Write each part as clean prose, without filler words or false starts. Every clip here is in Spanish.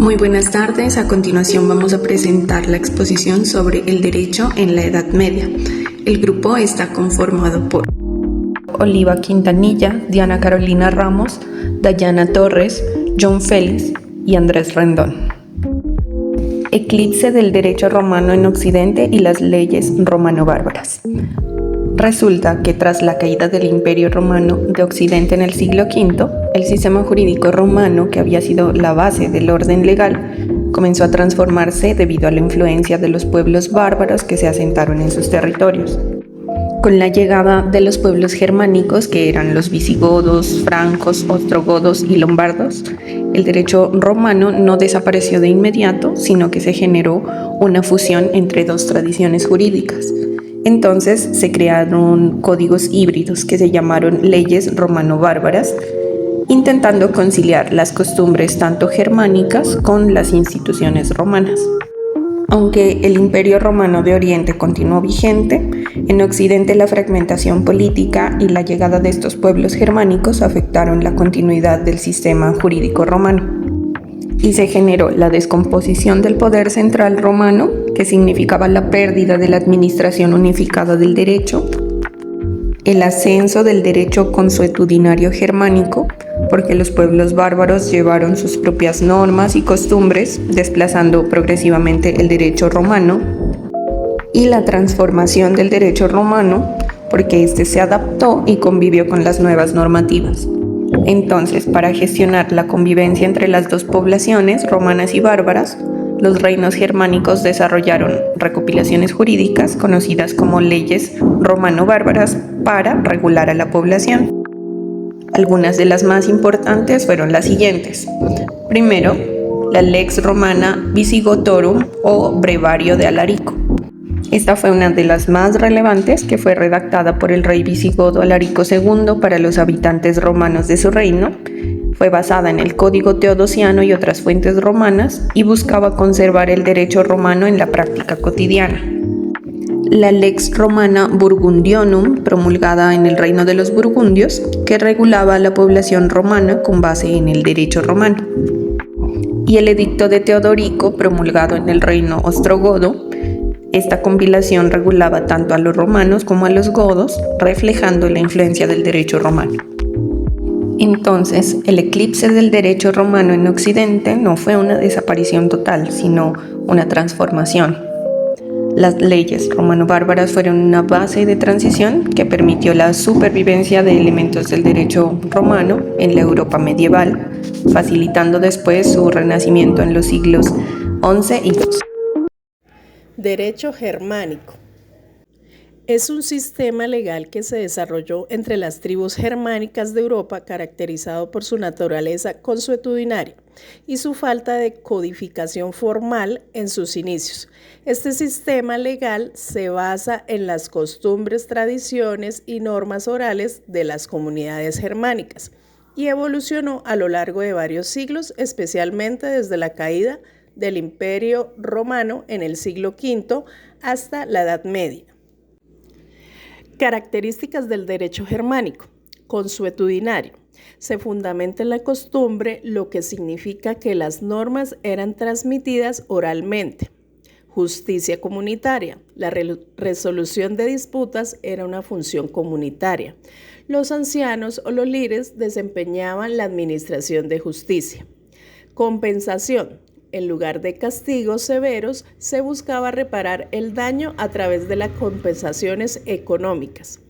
Muy buenas tardes, a continuación vamos a presentar la exposición sobre el derecho en la Edad Media. El grupo está conformado por Oliva Quintanilla, Diana Carolina Ramos, Dayana Torres, John Félix y Andrés Rendón. Eclipse del derecho romano en Occidente y las leyes romano-bárbaras. Resulta que tras la caída del Imperio Romano de Occidente en el siglo V, el sistema jurídico romano, que había sido la base del orden legal, comenzó a transformarse debido a la influencia de los pueblos bárbaros que se asentaron en sus territorios. Con la llegada de los pueblos germánicos, que eran los visigodos, francos, ostrogodos y lombardos, el derecho romano no desapareció de inmediato, sino que se generó una fusión entre dos tradiciones jurídicas. Entonces se crearon códigos híbridos que se llamaron leyes romano-bárbaras, intentando conciliar las costumbres tanto germánicas con las instituciones romanas. Aunque el Imperio Romano de Oriente continuó vigente, en Occidente la fragmentación política y la llegada de estos pueblos germánicos afectaron la continuidad del sistema jurídico romano. Y se generó la descomposición del poder central romano, que significaba la pérdida de la administración unificada del derecho, el ascenso del derecho consuetudinario germánico, porque los pueblos bárbaros llevaron sus propias normas y costumbres, desplazando progresivamente el derecho romano, y la transformación del derecho romano, porque éste se adaptó y convivió con las nuevas normativas. Entonces, para gestionar la convivencia entre las dos poblaciones, romanas y bárbaras, los reinos germánicos desarrollaron recopilaciones jurídicas conocidas como leyes romano-bárbaras para regular a la población. Algunas de las más importantes fueron las siguientes. Primero, la Lex Romana Visigotorum o Brevario de Alarico. Esta fue una de las más relevantes, que fue redactada por el rey visigodo Alarico II para los habitantes romanos de su reino. Fue basada en el Código Teodosiano y otras fuentes romanas y buscaba conservar el derecho romano en la práctica cotidiana. La Lex Romana Burgundionum, promulgada en el reino de los burgundios, que regulaba a la población romana con base en el derecho romano. Y el Edicto de Teodorico, promulgado en el reino ostrogodo. Esta compilación regulaba tanto a los romanos como a los godos, reflejando la influencia del derecho romano. Entonces, el eclipse del derecho romano en Occidente no fue una desaparición total, sino una transformación. Las leyes romano-bárbaras fueron una base de transición que permitió la supervivencia de elementos del derecho romano en la Europa medieval, facilitando después su renacimiento en los siglos XI y XII. Derecho germánico. Es un sistema legal que se desarrolló entre las tribus germánicas de Europa, caracterizado por su naturaleza consuetudinaria y su falta de codificación formal en sus inicios. Este sistema legal se basa en las costumbres, tradiciones y normas orales de las comunidades germánicas y evolucionó a lo largo de varios siglos, especialmente desde la caída del Imperio Romano en el siglo V hasta la Edad Media. Características del derecho germánico. Consuetudinario. Se fundamenta en la costumbre, lo que significa que las normas eran transmitidas oralmente. Justicia comunitaria. La resolución de disputas era una función comunitaria. Los ancianos o los líderes desempeñaban la administración de justicia. Compensación. En lugar de castigos severos, se buscaba reparar el daño a través de las compensaciones económicas.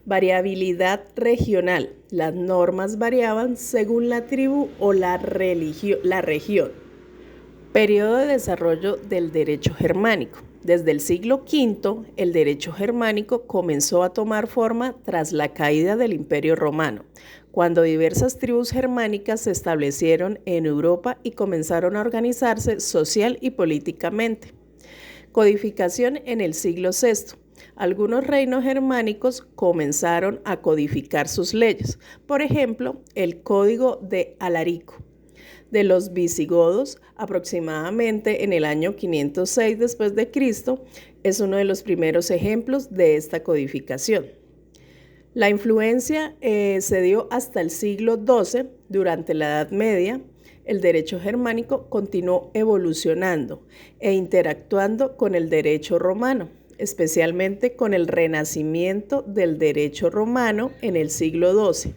Variabilidad regional. Las normas variaban según la tribu o la región. Periodo de desarrollo del derecho germánico. Desde el siglo V, el derecho germánico comenzó a tomar forma tras la caída del Imperio Romano, cuando diversas tribus germánicas se establecieron en Europa y comenzaron a organizarse social y políticamente. Codificación en el siglo VI. Algunos reinos germánicos comenzaron a codificar sus leyes, por ejemplo, el Código de Alarico de los visigodos, aproximadamente en el año 506 después de Cristo, es uno de los primeros ejemplos de esta codificación. La influencia se dio hasta el siglo XII, durante la Edad Media. El derecho germánico continuó evolucionando e interactuando con el derecho romano, especialmente con el renacimiento del derecho romano en el siglo XII,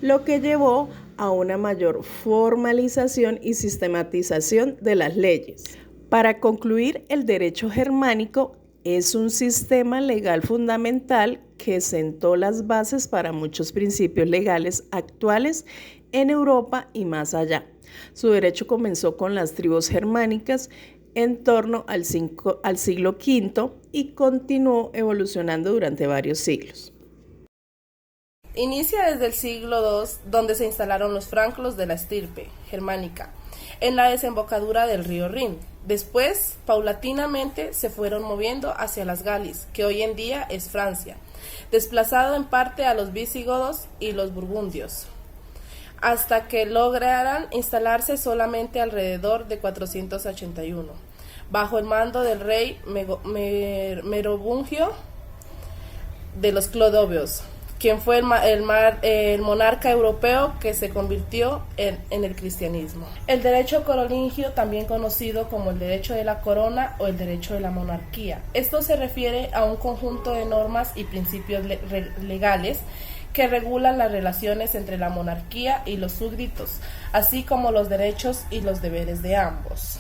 lo que llevó a una mayor formalización y sistematización de las leyes. Para concluir, el derecho germánico es un sistema legal fundamental que sentó las bases para muchos principios legales actuales en Europa y más allá. Su derecho comenzó con las tribus germánicas en torno al siglo V y continuó evolucionando durante varios siglos. Inicia desde el siglo II, donde se instalaron los francos de la estirpe germánica, en la desembocadura del río Rin. Después, paulatinamente, se fueron moviendo hacia las Galis, que hoy en día es Francia, desplazado en parte a los visigodos y los burgundios, hasta que lograran instalarse solamente alrededor de 481, bajo el mando del rey Merovingio de los Clodovios, quien fue el monarca europeo que se convirtió en el cristianismo. El derecho carolingio, también conocido como el derecho de la corona o el derecho de la monarquía. Esto se refiere a un conjunto de normas y principios legales que regulan las relaciones entre la monarquía y los súbditos, así como los derechos y los deberes de ambos.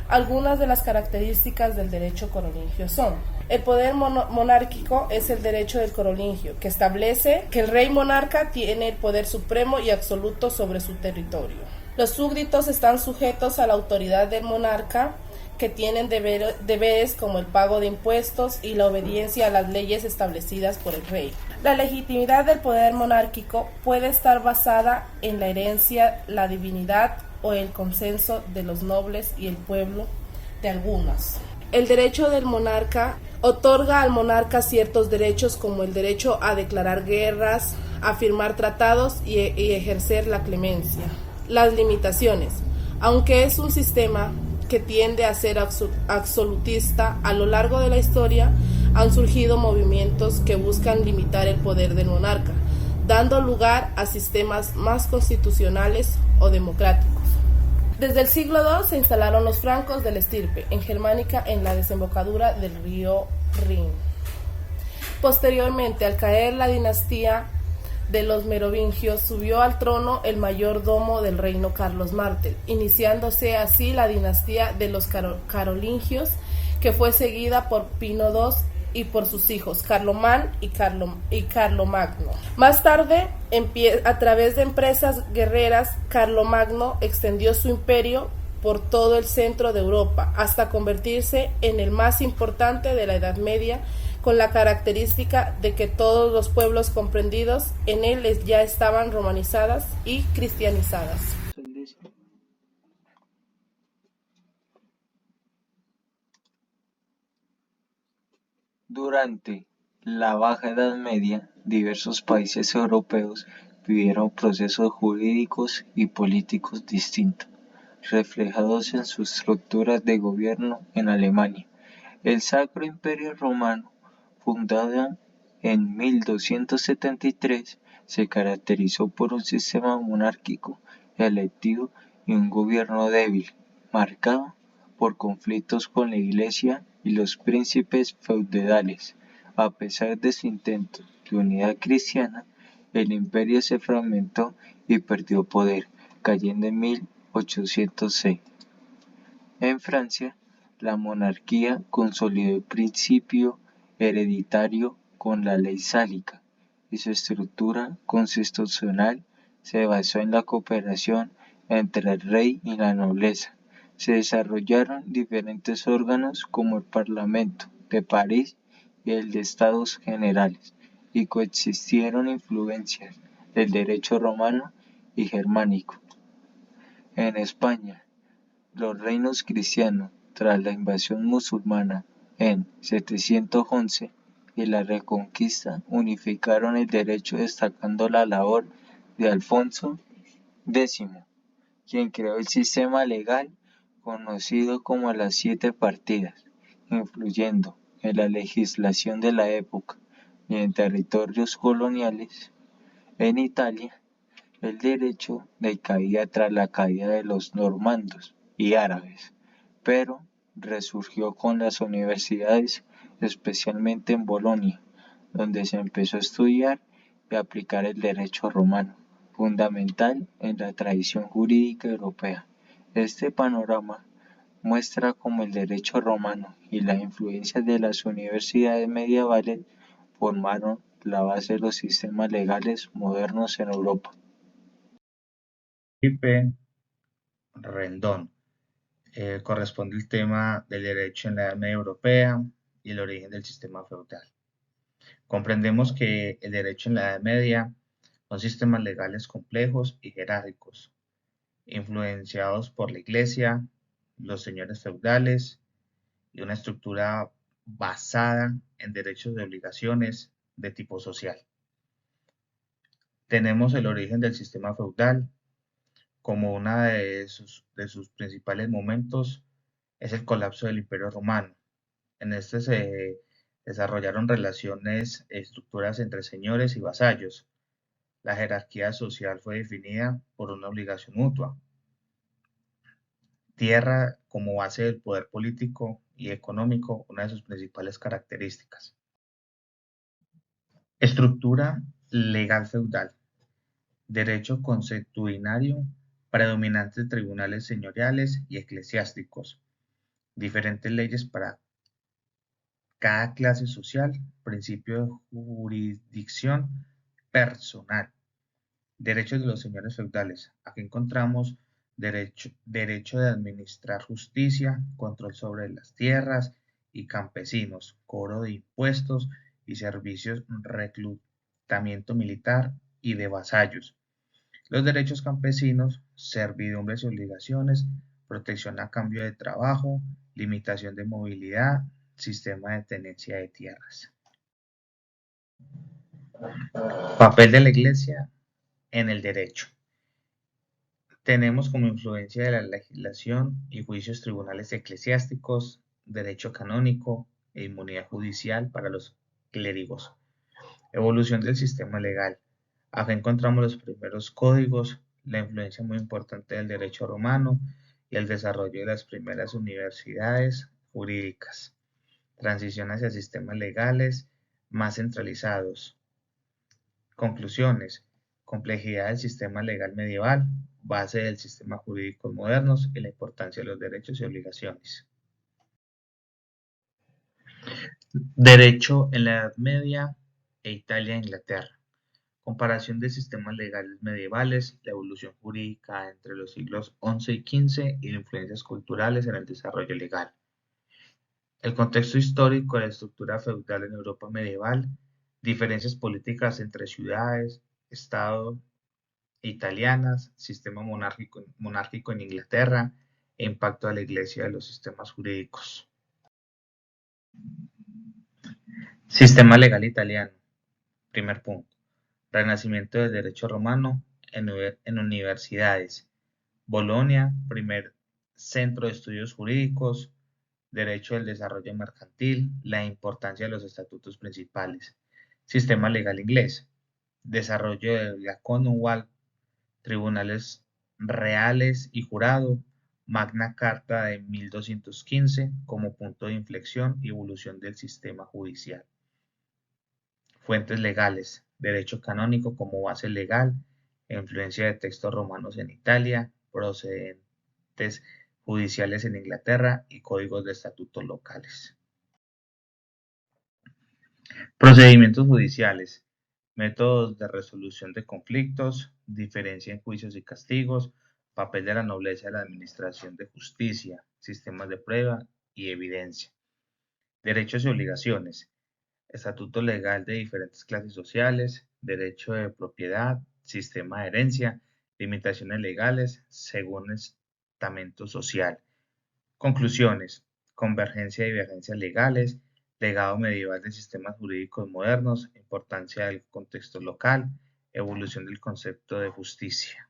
Algunas de las características del derecho carolingio son: el poder monárquico es el derecho del carolingio, que establece que el rey monarca tiene el poder supremo y absoluto sobre su territorio. Los súbditos están sujetos a la autoridad del monarca, que tienen deberes como el pago de impuestos y la obediencia a las leyes establecidas por el rey. La legitimidad del poder monárquico puede estar basada en la herencia, la divinidad o el consenso de los nobles y el pueblo de algunos. El derecho del monarca otorga al monarca ciertos derechos, como el derecho a declarar guerras, a firmar tratados y ejercer la clemencia. Las limitaciones. Aunque es un sistema que tiende a ser absolutista, a lo largo de la historia han surgido movimientos que buscan limitar el poder del monarca, dando lugar a sistemas más constitucionales o democráticos. Desde el siglo II se instalaron los francos de la estirpe en germánica en la desembocadura del río Rin. Posteriormente, al caer la dinastía de los merovingios, subió al trono el mayordomo del reino, Carlos Martel, iniciándose así la dinastía de los carolingios, que fue seguida por Pino II y por sus hijos Carlomán y Carlomagno. Más tarde, a través de empresas guerreras, Carlomagno extendió su imperio por todo el centro de Europa, hasta convertirse en el más importante de la Edad Media, con la característica de que todos los pueblos comprendidos en él ya estaban romanizadas y cristianizadas. Durante la Baja Edad Media, diversos países europeos vivieron procesos jurídicos y políticos distintos, reflejados en sus estructuras de gobierno. En Alemania, el Sacro Imperio Romano, fundado en 1273, se caracterizó por un sistema monárquico electivo y un gobierno débil, marcado por conflictos con la Iglesia y los príncipes feudales. A pesar de su intento de unidad cristiana, el imperio se fragmentó y perdió poder, cayendo en 1806. En Francia, la monarquía consolidó el principio hereditario con la ley sálica, y su estructura constitucional se basó en la cooperación entre el rey y la nobleza. Se desarrollaron diferentes órganos como el Parlamento de París y el de Estados Generales, y coexistieron influencias del derecho romano y germánico. En España, los reinos cristianos, tras la invasión musulmana en 711 y la Reconquista, unificaron el derecho, destacando la labor de Alfonso X, quien creó el sistema legal conocido como las 7 partidas, influyendo en la legislación de la época y en territorios coloniales. En Italia, El derecho decaía tras la caída de los normandos y árabes, pero resurgió con las universidades, especialmente en Bolonia, donde se empezó a estudiar y aplicar el derecho romano, fundamental en la tradición jurídica europea. Este panorama muestra cómo el derecho romano y las influencias de las universidades medievales formaron la base de los sistemas legales modernos en Europa. Felipe Rendón. Corresponde el tema del derecho en la Edad Media Europea y el origen del sistema feudal. Comprendemos que el derecho en la Edad Media son sistemas legales complejos y jerárquicos, influenciados por la Iglesia, los señores feudales y una estructura basada en derechos y obligaciones de tipo social. Tenemos el origen del sistema feudal como uno de sus principales momentos es el colapso del Imperio Romano. En este se desarrollaron relaciones e estructuras entre señores y vasallos. La jerarquía social fue definida por una obligación mutua. Tierra como base del poder político y económico, una de sus principales características. Estructura legal feudal. Derecho consuetudinario, predominantes tribunales señoriales y eclesiásticos. Diferentes leyes para cada clase social, principio de jurisdicción personal, derechos de los señores feudales. Aquí encontramos derecho de administrar justicia, control sobre las tierras y campesinos, cobro de impuestos y servicios, reclutamiento militar y de vasallos. Los derechos campesinos, servidumbres y obligaciones, protección a cambio de trabajo, limitación de movilidad, sistema de tenencia de tierras. Papel de la Iglesia en el derecho. Tenemos como influencia de la legislación y juicios tribunales eclesiásticos, derecho canónico e inmunidad judicial para los clérigos. Evolución del sistema legal. Acá encontramos los primeros códigos, la influencia muy importante del derecho romano y el desarrollo de las primeras universidades jurídicas. Transición hacia sistemas legales más centralizados. Conclusiones. Complejidad del sistema legal medieval, base del sistema jurídico modernos y la importancia de los derechos y obligaciones. Derecho en la Edad Media e Italia e Inglaterra. Comparación de sistemas legales medievales, la evolución jurídica entre los siglos XI y XV y las influencias culturales en el desarrollo legal. El contexto histórico de la estructura feudal en Europa medieval, diferencias políticas entre ciudades, estado italianas, sistema monárquico en Inglaterra e impacto de la Iglesia de los sistemas jurídicos. Sistema legal italiano. Primer punto. Renacimiento del derecho romano en universidades. Bolonia, primer centro de estudios jurídicos, derecho del desarrollo mercantil, la importancia de los estatutos principales. Sistema legal inglés. Desarrollo de la Commonwealth, tribunales reales y jurado, Magna Carta de 1215 como punto de inflexión y evolución del sistema judicial. Fuentes legales, derecho canónico como base legal, influencia de textos romanos en Italia, procedentes judiciales en Inglaterra y códigos de estatutos locales. Procedimientos judiciales, métodos de resolución de conflictos, diferencia en juicios y castigos, papel de la nobleza en la administración de justicia, sistemas de prueba y evidencia. Derechos y obligaciones, estatuto legal de diferentes clases sociales, derecho de propiedad, sistema de herencia, limitaciones legales según estamento social. Conclusiones, convergencia y divergencias legales, legado medieval de sistemas jurídicos modernos, importancia del contexto local, evolución del concepto de justicia.